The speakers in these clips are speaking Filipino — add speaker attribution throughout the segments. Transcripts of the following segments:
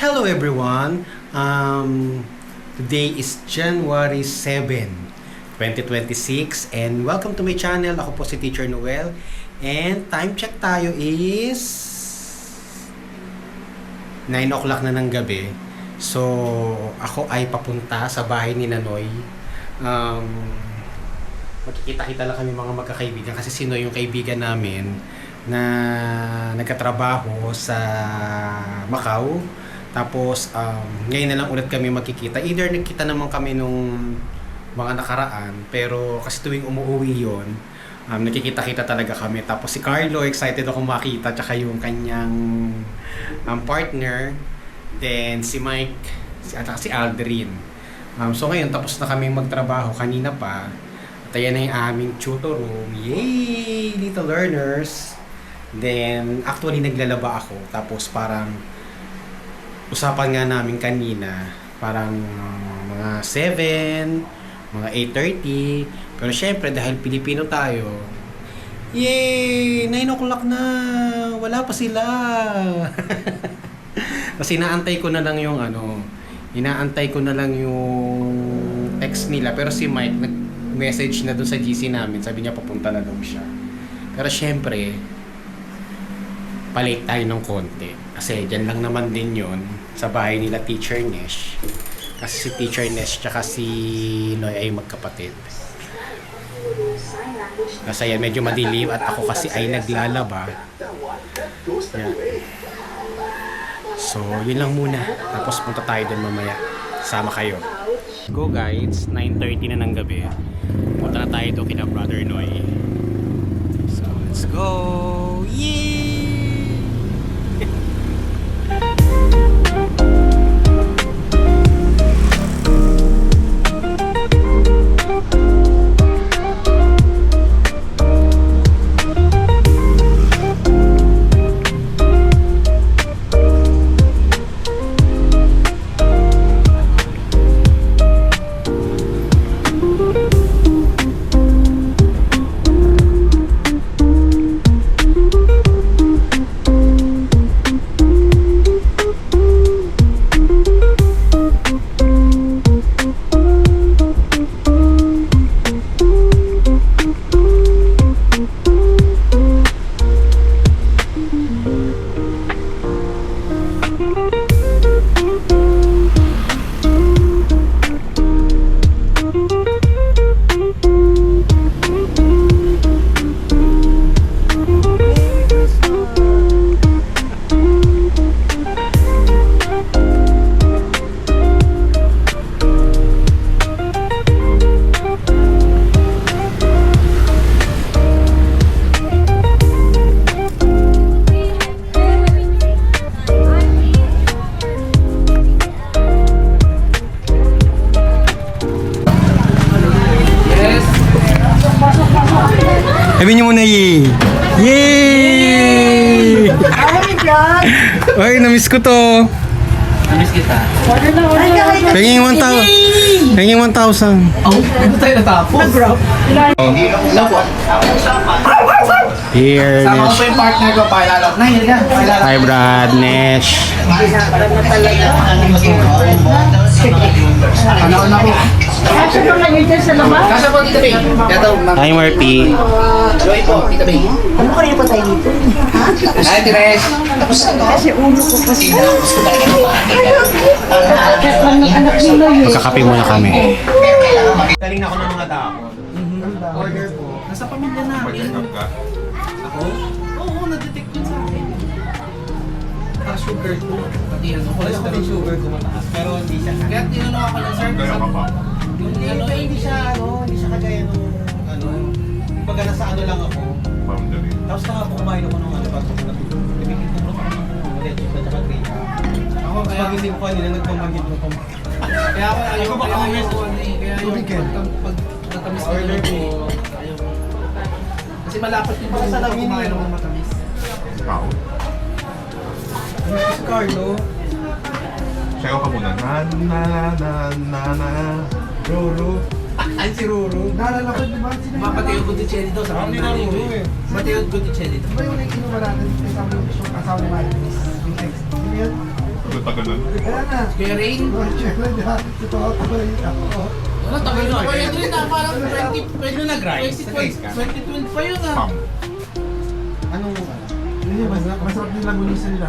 Speaker 1: Hello everyone! Today is January 7, 2026 and welcome to my channel. Ako po si Teacher Noel and time check tayo is 9 o'clock na ng gabi. So, ako ay papunta sa bahay ni Nanoy. Magkikita-kita lang kami mga magkakaibigan kasi si Noy yung kaibigan namin na nagkatrabaho sa Macau. Tapos ngayon na lang ulit kami magkikita. Either nagkita naman kami nung mga nakaraan, pero kasi tuwing umuwi yon, nakikita-kita talaga kami. Tapos si Carlo, excited ako makita, tsaka yung kanyang partner. Then si Mike, at si Aldrin. So ngayon tapos na kami magtrabaho kanina pa. At ayan na yung aming tutor room. Yay! Little learners! Then, actually naglalaba ako. Tapos parang usapan nga namin kanina, parang mga 7, mga 8:30. Pero syempre, dahil Pilipino tayo, yay! 9 o'clock na! Wala pa sila! Kasi inaantay ko na lang yung text nila. Pero si Mike, nag-message na doon sa GC namin. Sabi niya, papunta na daw siya. Pero syempre, palate tayo ng konti. Kasi dyan lang naman din yun sa bahay nila Teacher Nesh. Kasi si Teacher Nesh tsaka si Noy ay magkapatid. Kasi yan, medyo madilim at ako kasi ay naglalaba. Yan. So, yun lang muna. Tapos punta tayo dun mamaya. Sama kayo. Go guys, 9:30 na ng gabi. Punta na tayo doon kina Brother Noy. So, let's go! Yay! Sabi niyo muna yay! Yay! Ay, namiss ko to.
Speaker 2: Namiss kita.
Speaker 1: Penging 1,000. Penging 1,000.
Speaker 2: Oh, ito tayo natapos. Hello po.
Speaker 1: Here,
Speaker 2: Sama ko
Speaker 1: Nesh.
Speaker 2: po yung partner ko, pakilala. Nay, yun ka. Pakilala.
Speaker 1: Hi, Brad, Nesh.
Speaker 2: Panahon na po.
Speaker 3: Kasi po lang dyan sa labas.
Speaker 2: Kasa po, Tita Bing. Ito, ma'am.
Speaker 1: Hi, Murphy.
Speaker 2: Joy po, Tita Bing.
Speaker 3: Ano kanina pa tayo dito?
Speaker 2: Hi, Tires.
Speaker 3: Kasi ulo ko kasi. Kahit lang ng anak nila yun.
Speaker 1: Magkakape muna kami. Galing na ako ng mga dahon. Order po.
Speaker 2: Nasa pamilya namin. Ako? Oo, na-detect yun sa akin. Sugar ko. Pati ano, cholesterol sugar ko mataas.
Speaker 1: Pero hindi siya.
Speaker 2: Kaya tinanong ako ng sir. Yung ano,
Speaker 1: Hindi siya kagaya nung Pagka nasa lang ako. Tapos kahapon kumain ako ng baso ko na tulog. Ibigin ko ako ng leche at saka green.
Speaker 2: ako kaya
Speaker 1: Pag hindi ko kanina nagpamagid mo pang.
Speaker 2: kaya ako ayaw ko
Speaker 1: baka
Speaker 2: ayaw
Speaker 1: may-
Speaker 2: ko ano eh. Kaya yung pag natamis ko
Speaker 1: Order
Speaker 2: ko.
Speaker 1: po.
Speaker 2: Ayaw ko. Kasi malapit yung
Speaker 1: Baka
Speaker 2: buong
Speaker 1: sa
Speaker 2: ko
Speaker 1: lamin
Speaker 2: kumain
Speaker 1: eh.
Speaker 2: ako ng matamis.
Speaker 1: Si Carlo.
Speaker 4: Sayaw ka muna. Na.
Speaker 1: Roro. Ay, si Roro.
Speaker 3: Naalala ko, di ba? Sino yung
Speaker 2: Mapatiyod Botticelli daw sa
Speaker 1: Parang
Speaker 2: kanila
Speaker 1: ni
Speaker 2: ni
Speaker 1: Roro eh.
Speaker 2: Matiyod Botticelli.
Speaker 3: Di ba yung inuwa natin kasama yung asawa ni Maris? Yung ex. Di ba yun?
Speaker 4: Punta ka nun.
Speaker 5: Kuya Rain? Ano, tagal na ako yan rin parang 20
Speaker 1: nag-rise? Nag-rise ka?
Speaker 5: 2012 pa yun
Speaker 4: Pam.
Speaker 1: Anong
Speaker 6: Masarap din langulisa nila.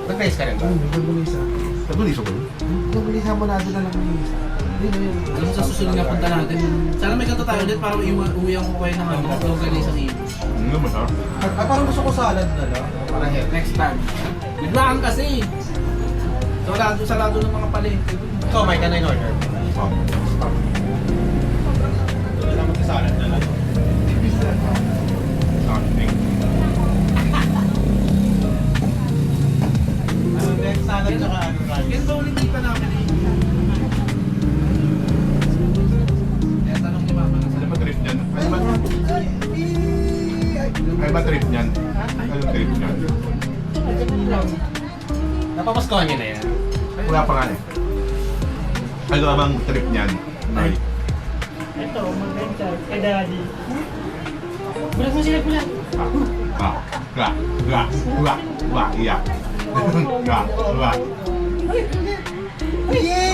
Speaker 1: nag-rise ka rin ba?
Speaker 6: Langulisa.
Speaker 4: Naguliso ba yun?
Speaker 6: Langulisa mo natin na langulisa.
Speaker 5: Alam mo sa susunod nga punta natin. Sana may kanto tayo ulit para uwihan ko kayo ng ano, longganisa sa iyo.
Speaker 4: Ano naman ha?
Speaker 6: Ay, parang gusto ko salad na lang.
Speaker 1: Parang health.
Speaker 5: Next time. Biglaan kasi. Sarado ng mga palengke.
Speaker 1: Ikaw, Mike, ano in order?
Speaker 4: Pam.
Speaker 1: Wala magkasalan na lang.
Speaker 4: Something.
Speaker 1: Ano next salad tsaka ano rice?
Speaker 5: Yan ba ulit kita namin eh? Kaya tanong ni Mama na
Speaker 4: Ano ba trip niyan? Ay ba trip niyan? Anong trip niyan?
Speaker 1: Napapaskuhan niyo na yan?
Speaker 4: Wala pa nga eh. Ano namang trip niyan? Nay.
Speaker 3: Ito, mag-enter kay daddy. Bulat mo sila, bulat.
Speaker 4: Iyak.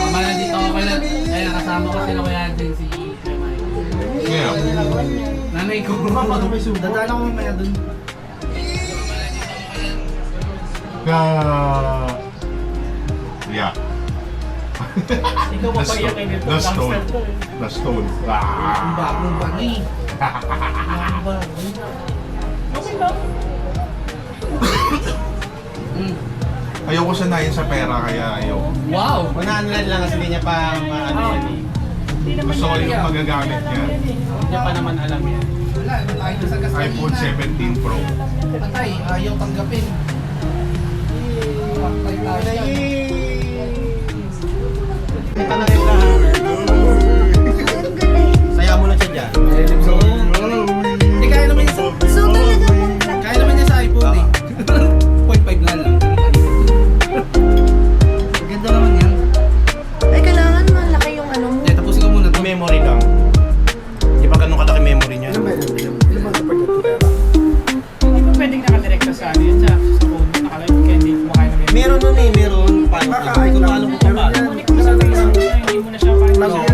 Speaker 5: Mama na dito ako kayo na. Kaya kasama ko sila kaya din si
Speaker 4: Ngayon.
Speaker 5: nanay ko. Dadala ko mamaya dun.
Speaker 4: Yeah.
Speaker 3: Ikaw
Speaker 4: The stone.
Speaker 3: papaiyakin nito.
Speaker 4: The stone. The stone.
Speaker 5: Ang bagong bagay.
Speaker 3: Okay ba?
Speaker 4: Ayaw ko sanayin sa pera kaya ayaw.
Speaker 5: Wow!
Speaker 1: Unahan na lang kasi hindi niya pa ano yan eh.
Speaker 3: Hindi naman
Speaker 4: Gusto ko yung magagamit niya.
Speaker 1: Hindi niya pa naman alam yan.
Speaker 5: Wala, iba tayo sa gasolina.
Speaker 4: iPhone 17 Pro.
Speaker 5: Patay, ayaw tanggapin. Patay tayo dyan.
Speaker 1: Ito na rin saya mo lang siya dyan.
Speaker 5: So, hindi kaya naman niya sa... Kaya naman niya sa iPhone eh. 0.5 na lang. Ganda naman yan.
Speaker 3: Ay, kailangan malaki yung ano mo.
Speaker 5: Eh, tapusin ko muna ito.
Speaker 1: Memory lang. Di ba ganun kalaki memory niya?
Speaker 3: Hindi ba pwedeng nakadirekta sa ano yun? Sa phone? Nakalive ka, hindi kumakain na memory.
Speaker 1: Meron nun eh, meron. Paano kung paano mo pa paano?
Speaker 3: Kunin ko sa Facebook niya, hindi mo na siya kain. Kaso, hindi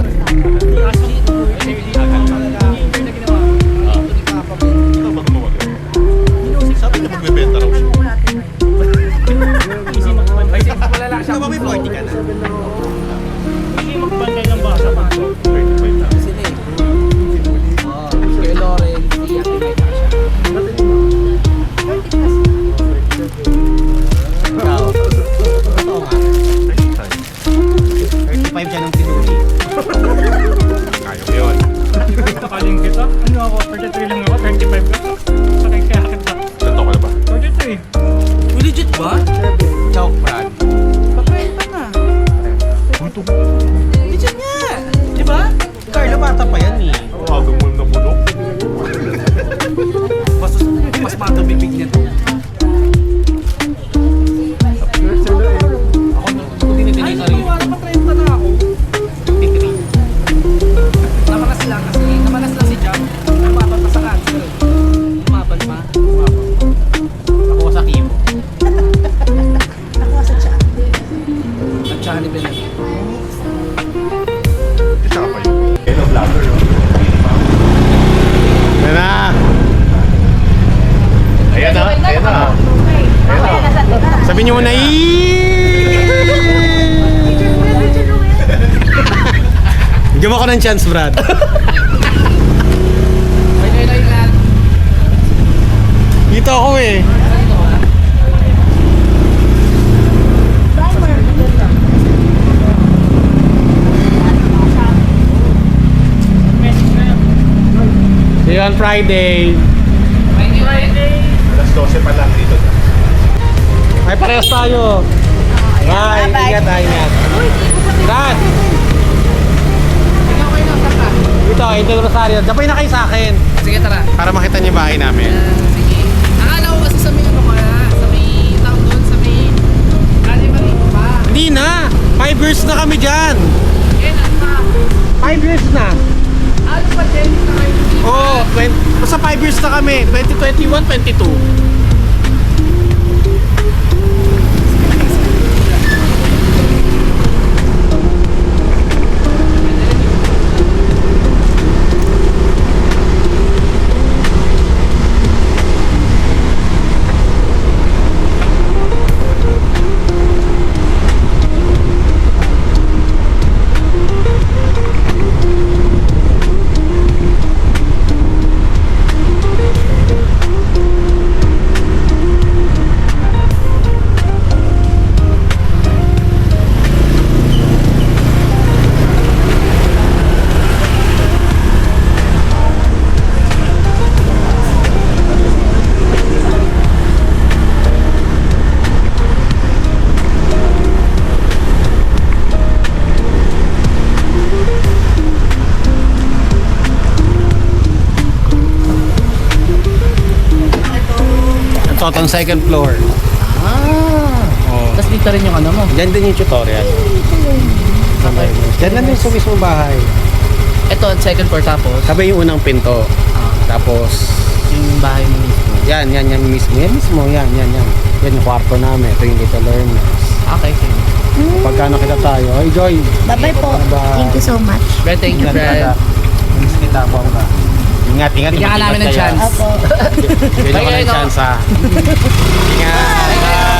Speaker 3: na ginawa.
Speaker 4: Ikaw ba gumawa? Sabi niya magbebenta raw siya.
Speaker 3: Easy magbantay.
Speaker 5: Malala siya.
Speaker 1: Ikaw ba may 40 ka na?
Speaker 3: Easy magbantay ng basa pa.
Speaker 4: 35 na.
Speaker 5: Sila eh. Kay Loren, si Ate May siya.
Speaker 1: Ikaw? Oo nga. 35 siya ng pinuli.
Speaker 4: Kaya mo yun.
Speaker 3: Nakaling kita. Ano ako? 33 lang ako, 35 ka. Sakay kaya kita.
Speaker 4: Ganto ka na ba?
Speaker 3: 33.
Speaker 5: Legit ba?
Speaker 1: Chow Brad.
Speaker 5: Pakwenta na.
Speaker 4: Ito.
Speaker 5: Legit nga. Di ba?
Speaker 1: Carlo, bata pa yan eh.
Speaker 4: Tawagan mo na bulok.
Speaker 5: Mas bata bibig niya to.
Speaker 1: Ako tinitinay sa rin.
Speaker 5: Wala pa 30 na ako.
Speaker 1: 53.
Speaker 5: Namalas lang kasi. Namalas lang si Jam. Umaban pa sa cancer. Umaban pa.
Speaker 1: Ako sa Kibo.
Speaker 3: Ako sa chat.
Speaker 5: At siya ni Benet.
Speaker 4: Isa ka pa yun. Hello, vlogger.
Speaker 1: Yan na! Ayan na, ayan na. Sabi niyo muna, Bigyan mo ako ng chance, Brad.
Speaker 5: Pwede na yan.
Speaker 1: Dito ako eh. See you on Friday.
Speaker 4: Alas 12 pa lang dito.
Speaker 1: Ay, parehas tayo. Bye. Ingat, ingat. Brad!
Speaker 5: Ikaw kayo nasa ka.
Speaker 1: Dito, Angel Rosario. Dabay na kayo sa akin.
Speaker 5: Sige, tara.
Speaker 1: Para makita niyo yung bahay namin.
Speaker 5: Sige. Akala ko kasi sa may ano kaya, sa may town doon, sa may Calimari pa.
Speaker 1: Hindi na! 5 years na kami dyan!
Speaker 5: Eh, nasa.
Speaker 1: 5 years na!
Speaker 5: Ano pa, Jenny, na kayo dito?
Speaker 1: Oo, basta 5 years na kami. 2021, 22. Tong second floor. Oh.
Speaker 3: Tapos dito rin yung ano mo.
Speaker 1: Diyan din yung tutorial. Diyan lang yung sa mismong bahay.
Speaker 3: Ito, second floor tapos.
Speaker 1: Sabi yung unang pinto. Tapos,
Speaker 3: Yung bahay mo mismo.
Speaker 1: yan mismo. Yan mismo, yan. Yan yung kwarto namin. Ito yung little learners.
Speaker 3: Okay, sige.
Speaker 1: Pagka nakita tayo, ay Joy.
Speaker 5: Bye-bye po.
Speaker 1: Bye-bye.
Speaker 5: Thank you so much.
Speaker 3: Fred, thank you, Fred.
Speaker 1: Miss kita po ba? Ingat.
Speaker 3: Bigyan ka namin ng
Speaker 1: kayo.
Speaker 3: chance.
Speaker 5: Opo.
Speaker 1: Bigyan ko
Speaker 3: Bye,
Speaker 1: ng
Speaker 3: no?
Speaker 1: chance ha. Ingat. Bye.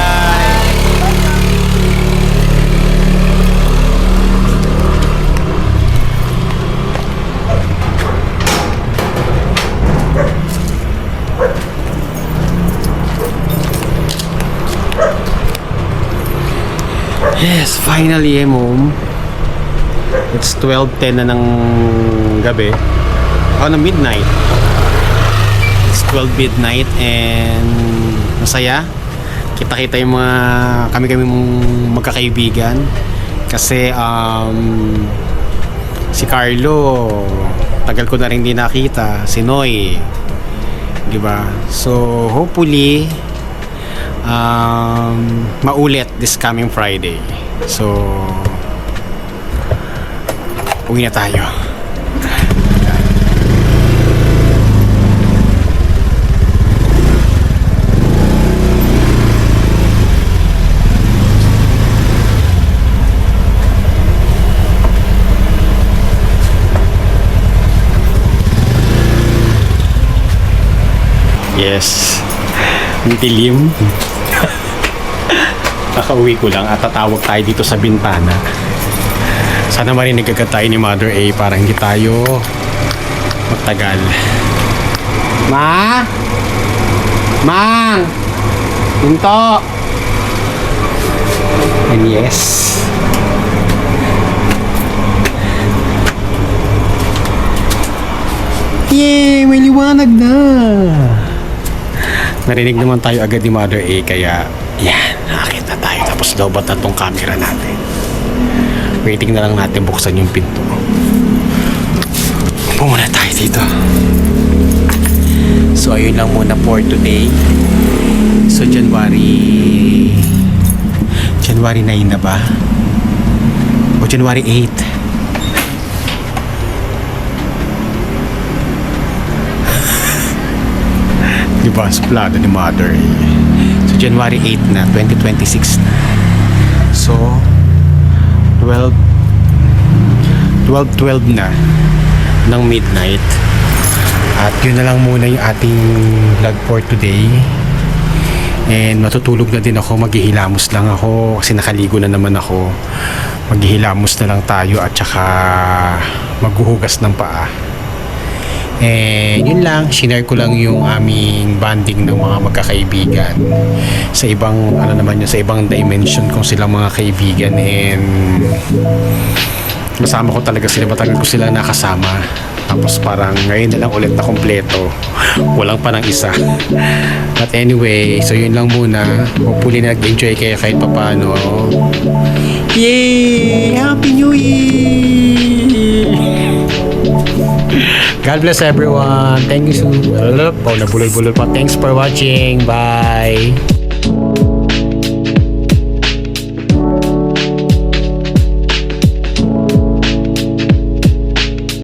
Speaker 1: Yes, finally I'm home. It's 12:10 na ng gabi. Ng midnight. It's 12 midnight and masaya. Kita-kita yung mga kami mong magkakaibigan. Kasi si Carlo, tagal ko na rin di nakita. Si Noy. Diba? So, hopefully, maulit this coming Friday. So, uwi na tayo. Yes. Ang dilim. Kakauwi ko lang at tatawag tayo dito sa bintana. Sana marinig agad tayo ni Mother A para hindi tayo magtagal. Ma! Mang! Pinto! And yes. Yay! May liwanag na! Narinig naman tayo agad ni Mother A kaya yan, nakakita tayo tapos lobat na tong camera natin. Waiting na lang natin buksan yung pinto. Pumuna tayo dito. So ayun lang muna for today. So January 9 na ba? O January 8? Diba? Suplado ni Mother. So, January 8 na, 2026 na. So, 12 na ng midnight. At yun na lang muna yung ating vlog for today. And matutulog na din ako, maghihilamos lang ako kasi nakaligo na naman ako. Maghihilamos na lang tayo at saka maghuhugas ng paa. And yun lang, shinare ko lang yung aming bonding ng mga magkakaibigan sa ibang sa ibang dimension kung silang mga kaibigan, and kasama ko talaga sila, matagal ko sila nakasama, tapos parang ngayon na lang ulit na kompleto, walang pa ng isa. But anyway, so yun lang muna, hopefully nag-enjoy kayo kahit papano. Yay! Happy New Year! God bless everyone. Thank you so much. Nabulol-bulol pa. Thanks for watching. Bye.